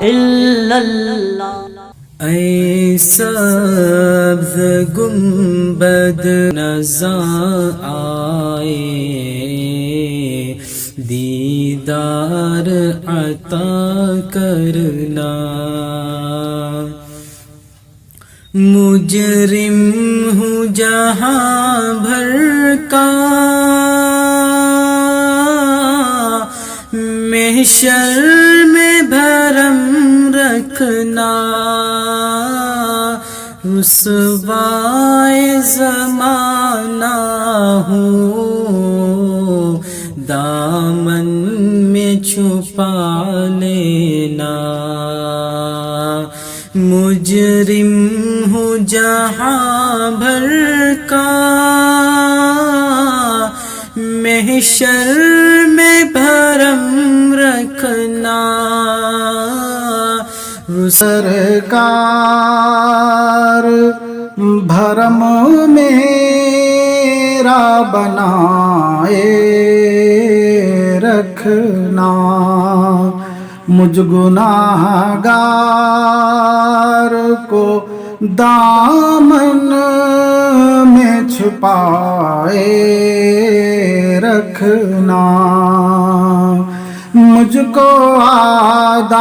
الا اللہ۔ اے سبز گنبد نظر آئے، دیدار عطا کرنا، مجرم ہوں جہاں بھر کا، محشر میں بھرم رکھنا، رسوائے زمانہ ہوں، دامن میں چھپا لینا، مجرم ہوں جہاں بھر کا، محشر میں بھرم رکھنا، سرکار بھرم میرا بنائے رکھنا، مجھ گناہ گار کو دامن میں چھپائے رکھنا، مجھ کو آداب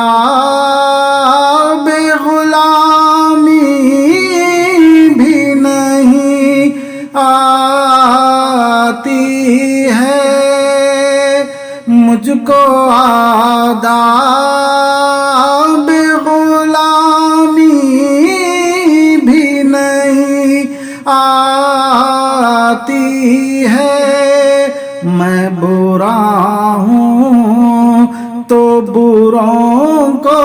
غلامی بھی نہیں آتی ہے، مجھ کو آداب غلامی بھی نہیں آتی ہے، میں برا ہوں تو بروں کو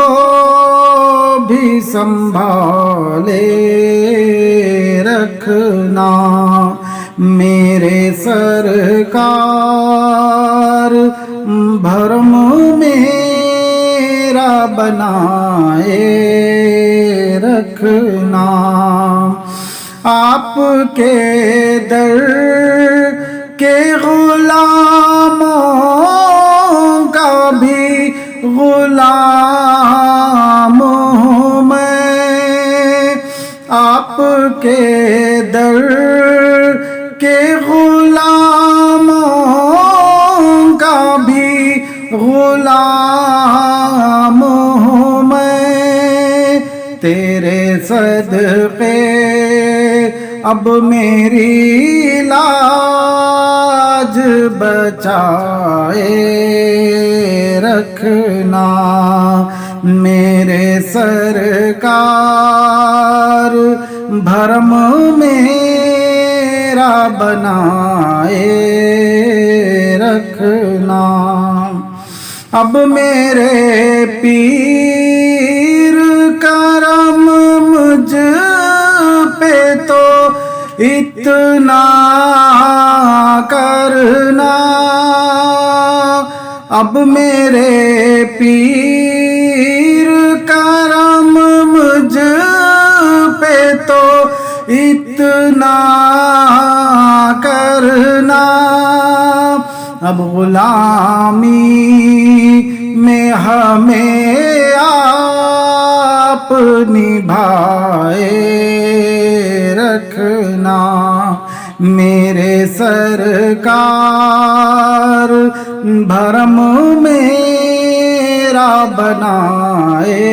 بھی سنبھالے رکھنا، میرے سرکار بھرم میرا بنائے رکھنا، آپ کے در کے غلاموں کا بھی غلام ہوں میں، آپ کے در کے غلاموں کا بھی غلام ہوں میں، تیرے صدقے اب میری لاج بچائے رکھنا، میرے سرکار بھرم میرا بنائے رکھنا، اب میرے پیر کرم مجھ پہ تو اتنا کرنا، اب میرے پیر کرم مجھ پہ تو اتنا کرنا، اب غلامی میں ہمیں آپ نبھائے رکھنا، میرے سرکار بھرم میرا بنائے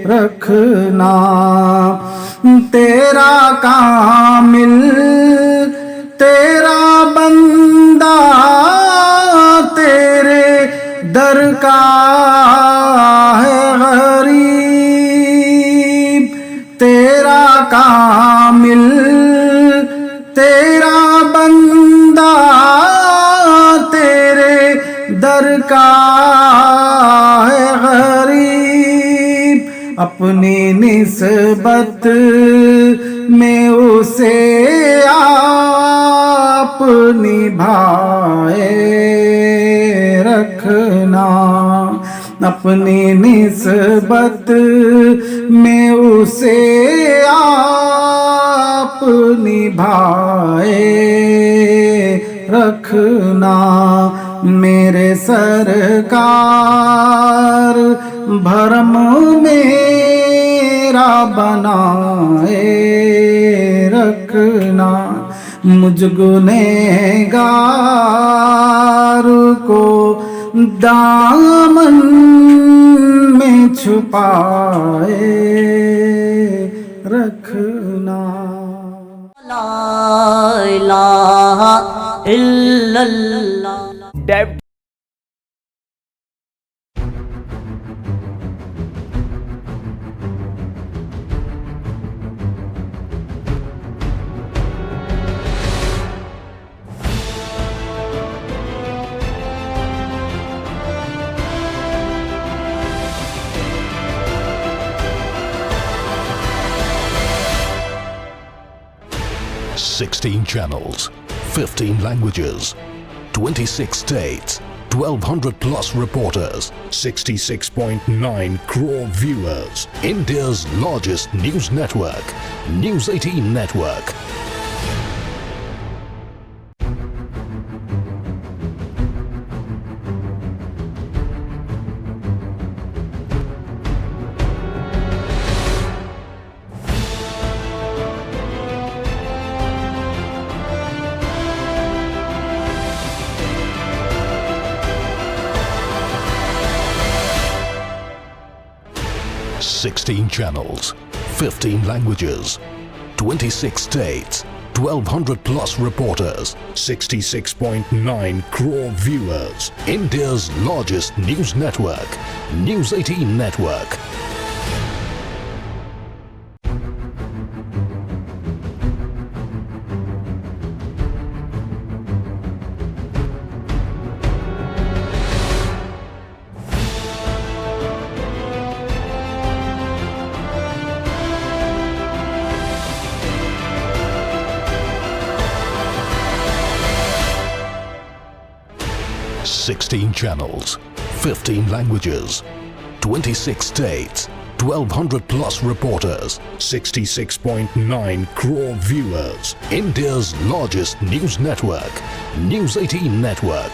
رکھنا، تیرا کامل تیرا بندہ تیرے در کا ہے غریب، تیرا کامل تیرا بندہ تیرے در کا ہے غریب، اپنی نسبت میں اسے آپ نبھائے رکھنا، اپنی نسبت میں اسے آپ نبھائے رکھنا، میرے سرکار بھرم میرا بنائے رکھنا، مجھ گنہگار کو دامن میں چھپائے رکھنا۔ لا الہ الا اللہ۔ Sixteen channels, 15 languages, 26 states, 1200 plus reporters, 66.9 crore viewers. India's largest news network, News 18 Network. Sixteen channels, 15 languages, 26 states, 1200 plus reporters, 66.9 crore viewers. India's largest news network, News 18 Network. Sixteen channels, 15 languages, 26 states, 1200 plus reporters, 66.9 crore viewers. India's largest news network, News 18 Network.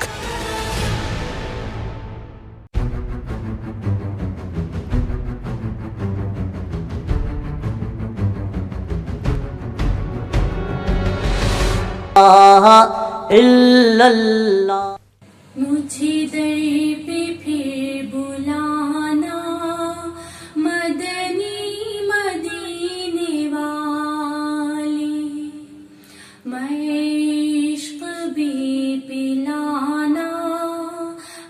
الا اللہ۔ مجھے در پہ پھر بلانا، مدنی مدینے والی، میں عشق بھی پلانا،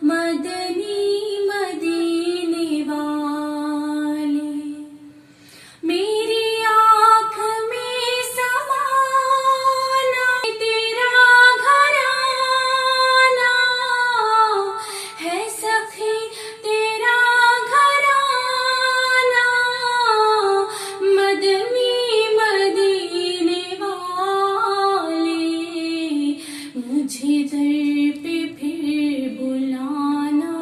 مدنی مدینے والی، میری آنکھ میں سمانا تیرا گھرانہ ہے، سخی تیرا گھرانہ، مدنی مدینے والی، مجھے در پہ پھر بلانا،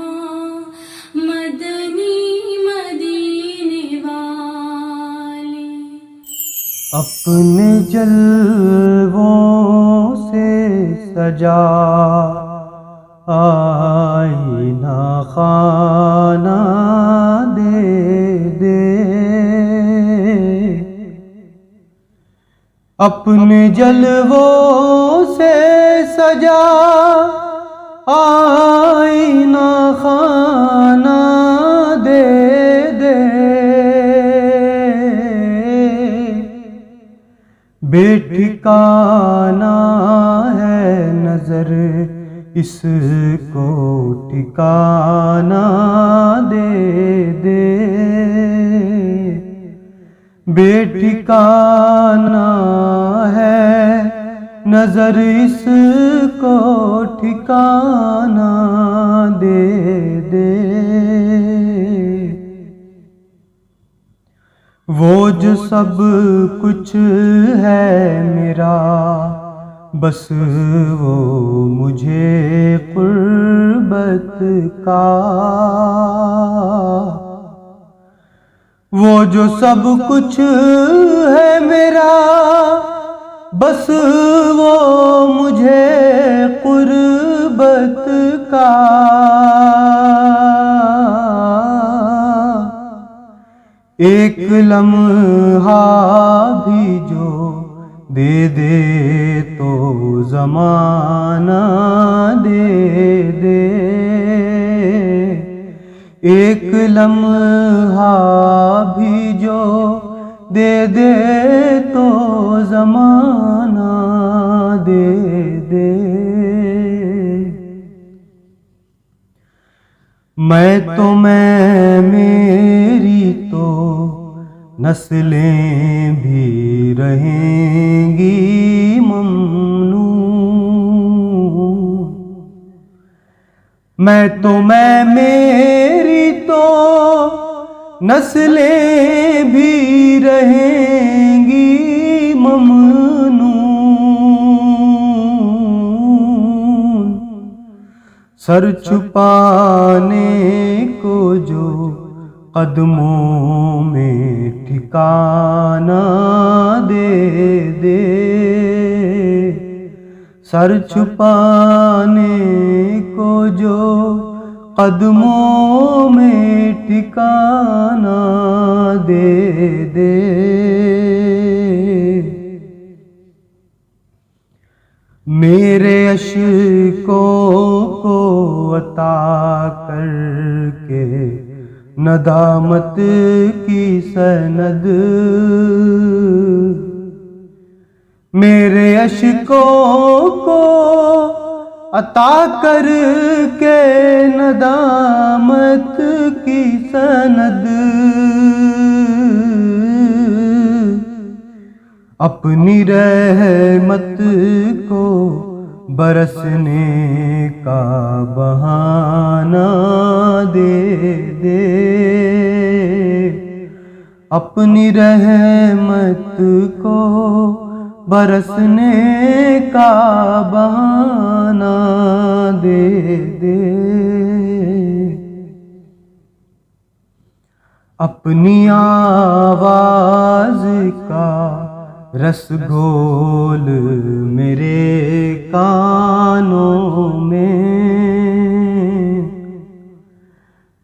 مدنی مدینے والی۔ اپنے جلووں سے سجا آئینہ خانہ دے دے، اپنے جلووں سے سجا آئینہ خانہ دے دے، بے ٹھکانہ ہے نظر اس کو ٹھکانہ دے دے، بے ٹھکانہ ہے نظر اس کو ٹھکانہ دے دے، وہ جو سب کچھ ہے میرا، بس وہ مجھے قربت کا، وہ جو سب کچھ ہے میرا، بس وہ مجھے قربت کا، ایک لمحہ بھی جو دے دے تو زمانہ دے دے، ایک لمحہ بھی جو دے دے تو زمانہ دے دے۔ میں تو میری تو نسلیں بھی رہیں گی ممنون، میں تو میری تو نسلیں بھی رہیں گی ممنون، سر چھپانے کو جو قدموں میں ٹھکانہ دے دے، سر چھپانے کو جو قدموں میں ٹھکانہ دے دے۔ میرے اشکوں کو عطا کر کے ندامت کی سند، میرے اشکوں کو عطا کر کے ندامت کی سند، اپنی رحمت کو برسنے کا بہانہ دے دے، اپنی رحمت کو برسنے کا بہانہ دے دے، اپنی آواز کا رس گھول میرے کانوں میں،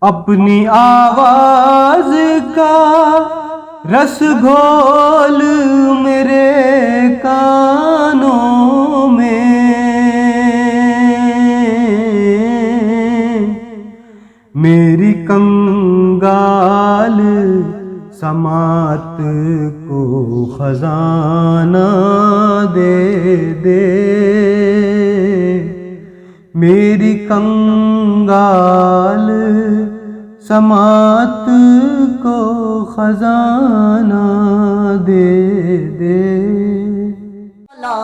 اپنی آواز کا رس گھول میرے کانوں میں، میری کنگال سماعت کو خزانہ دے دے، میری کنگال سماعت کو خزانہ دے دے۔ لا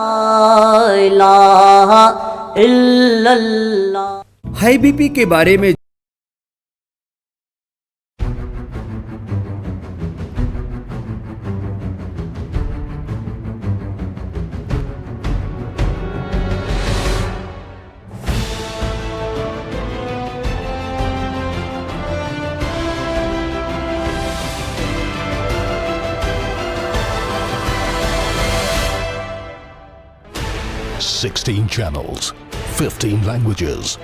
الہ الا اللہ۔ ہائی بی پی کے بارے میں $16 channels, 15 languages,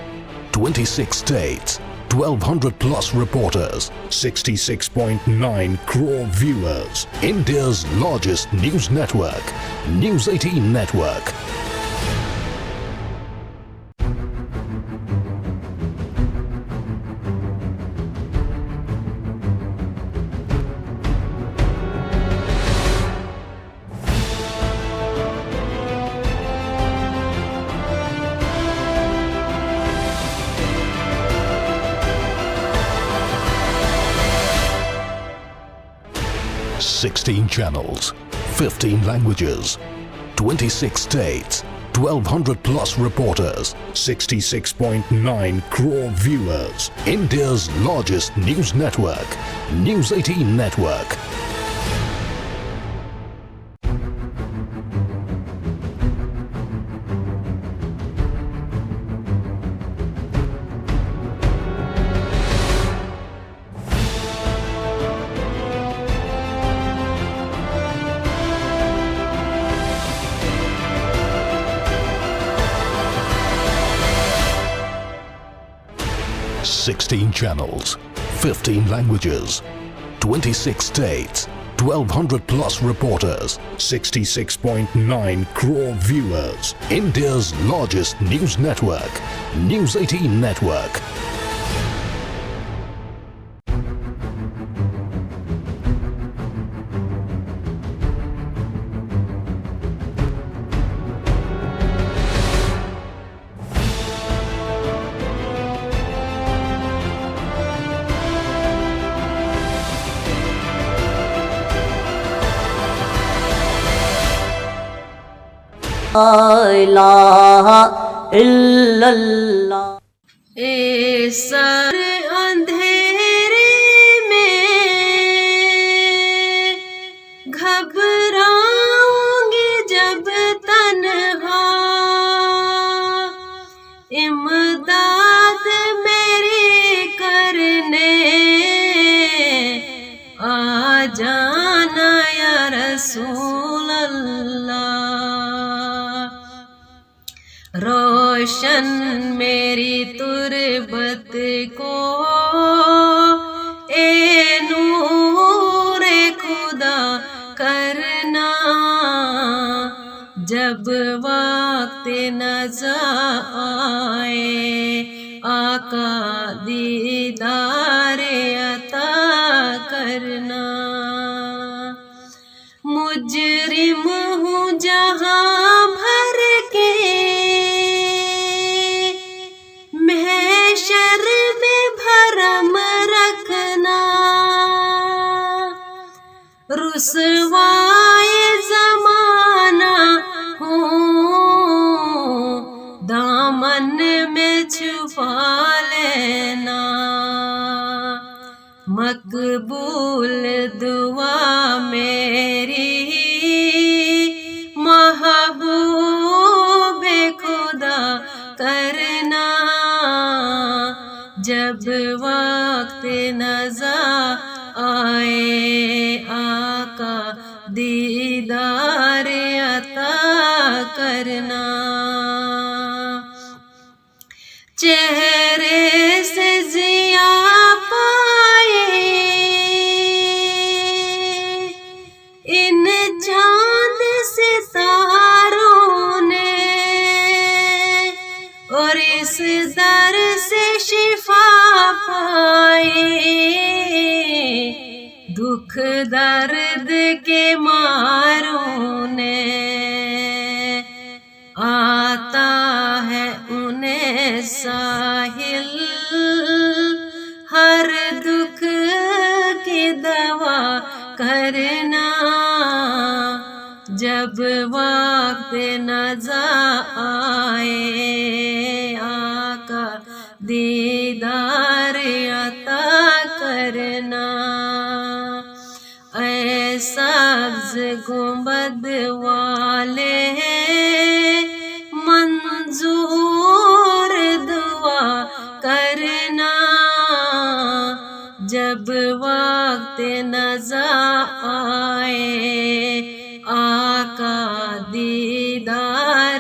26 states, 1,200 plus reporters, 66.9 crore viewers. India's largest news network, News 18 Network. $16 channels, 15 languages, 26 states, 1,200 plus reporters, 66.9 crore viewers. India's largest news network, News 18 Network. $16 channels, 15 languages, 26 states, 1200 plus reporters, 66.9 crore viewers. India's largest news network, News 18 Network. لا الہ الا اللہ اے سر اندھیرے میں گھبراؤں گی جب تنہا، امداد میری کرنے آ جانا یا رسول اللہ۔ روشن میری تربت کو اے نور خدا کرنا، جب وقت نزا آئے آقا دیدار عطا کرنا۔ مجرم ہوں جہاں بھر کے محشر میں بھرم رکھنا، رسوائے زمانہ ہوں دامن میں چھپا لینا، مقبول دعا میری محبوب خدا کرنا، جب وقت نزا آئے آقا دیدار عطا کرنا۔ چہرے سے ضیا پائے ان چاند ستاروں نے، اور اس در سے شفا پائے دکھ درد کے ماروں نے، آتا ہے انہیں ساحل ہر دکھ کی دوا کرنا، جب وقت نزا آئے آقا دیدار عطا کرنا۔ اے سبز گنبد والے منظور دعا کرنا، جب وقت نزا آئے آقا دیدار